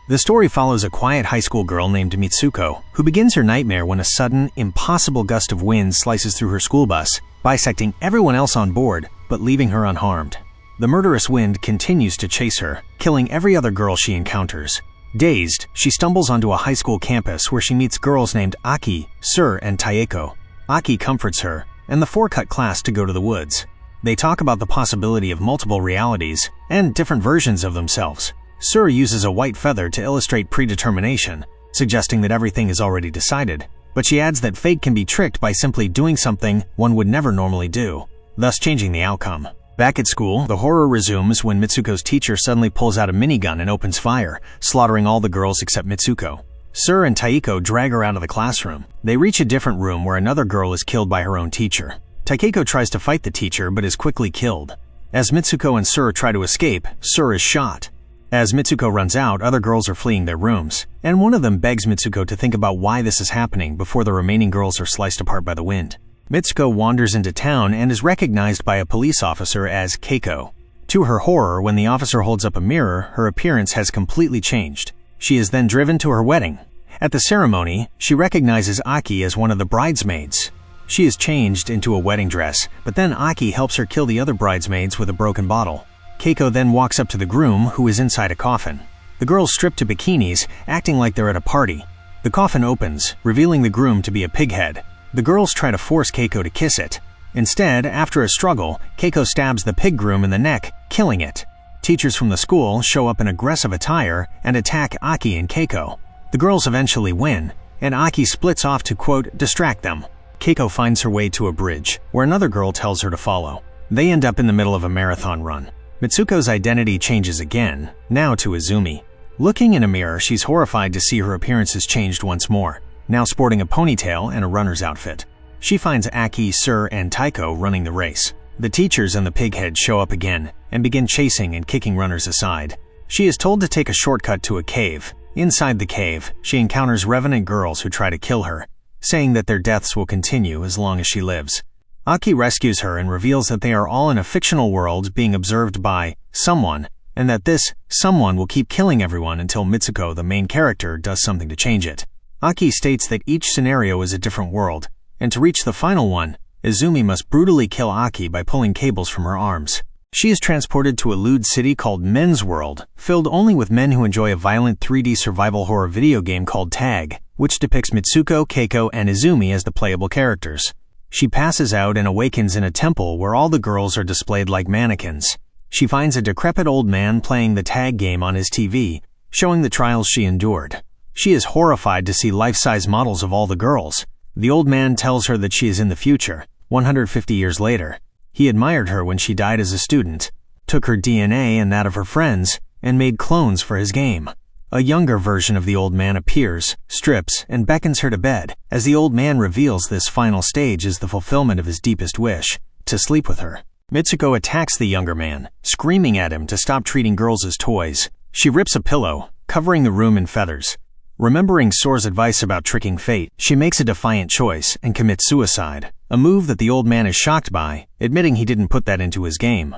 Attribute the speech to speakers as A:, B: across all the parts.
A: The story follows a quiet high school girl named Mitsuko, who begins her nightmare when a sudden, impossible gust of wind slices through her school bus, bisecting everyone else on board, but leaving her unharmed. The murderous wind continues to chase her, killing every other girl she encounters. Dazed, she stumbles onto a high school campus where she meets girls named Aki, Sur, and Taeko. Aki comforts her, and the four cut class to go to the woods. They talk about the possibility of multiple realities and different versions of themselves. Sur uses a white feather to illustrate predetermination, suggesting that everything is already decided, but she adds that fate can be tricked by simply doing something one would never normally do, thus changing the outcome. Back at school, the horror resumes when Mitsuko's teacher suddenly pulls out a minigun and opens fire, slaughtering all the girls except Mitsuko. Sur and Taeko drag her out of the classroom. They reach a different room where another girl is killed by her own teacher. Taeko tries to fight the teacher but is quickly killed. As Mitsuko and Sur try to escape, Sur is shot. As Mitsuko runs out, other girls are fleeing their rooms, and one of them begs Mitsuko to think about why this is happening before the remaining girls are sliced apart by the wind. Mitsuko wanders into town and is recognized by a police officer as Keiko. To her horror, when the officer holds up a mirror, her appearance has completely changed. She is then driven to her wedding. At the ceremony, she recognizes Aki as one of the bridesmaids. She is changed into a wedding dress, but then Aki helps her kill the other bridesmaids with a broken bottle. Keiko then walks up to the groom, who is inside a coffin. The girls strip to bikinis, acting like they're at a party. The coffin opens, revealing the groom to be a pig head. The girls try to force Keiko to kiss it. Instead, after a struggle, Keiko stabs the pig groom in the neck, killing it. Teachers from the school show up in aggressive attire and attack Aki and Keiko. The girls eventually win, and Aki splits off to, quote, distract them. Keiko finds her way to a bridge, where another girl tells her to follow. They end up in the middle of a marathon run. Mitsuko's identity changes again, now to Izumi. Looking in a mirror, she's horrified to see her appearance has changed once more, now sporting a ponytail and a runner's outfit. She finds Aki, Sur, and Taeko running the race. The teachers and the pighead show up again and begin chasing and kicking runners aside. She is told to take a shortcut to a cave. Inside the cave, she encounters revenant girls who try to kill her, saying that their deaths will continue as long as she lives. Aki rescues her and reveals that they are all in a fictional world being observed by someone, and that this someone will keep killing everyone until Mitsuko, the main character, does something to change it. Aki states that each scenario is a different world, and to reach the final one, Izumi must brutally kill Aki by pulling cables from her arms. She is transported to a lewd city called Men's World, filled only with men who enjoy a violent 3D survival horror video game called Tag, which depicts Mitsuko, Keiko, and Izumi as the playable characters. She passes out and awakens in a temple where all the girls are displayed like mannequins. She finds a decrepit old man playing the tag game on his TV, showing the trials she endured. She is horrified to see life-size models of all the girls. The old man tells her that she is in the future, 150 years later. He admired her when she died as a student, took her DNA and that of her friends, and made clones for his game. A younger version of the old man appears, strips, and beckons her to bed, as the old man reveals this final stage is the fulfillment of his deepest wish, to sleep with her. Mitsuko attacks the younger man, screaming at him to stop treating girls as toys. She rips a pillow, covering the room in feathers. Remembering Sur's advice about tricking fate, she makes a defiant choice and commits suicide, a move that the old man is shocked by, admitting he didn't put that into his game.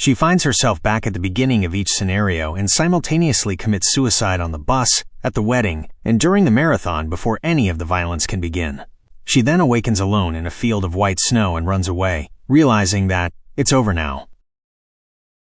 A: She finds herself back at the beginning of each scenario and simultaneously commits suicide on the bus, at the wedding, and during the marathon before any of the violence can begin. She then awakens alone in a field of white snow and runs away, realizing that it's over now.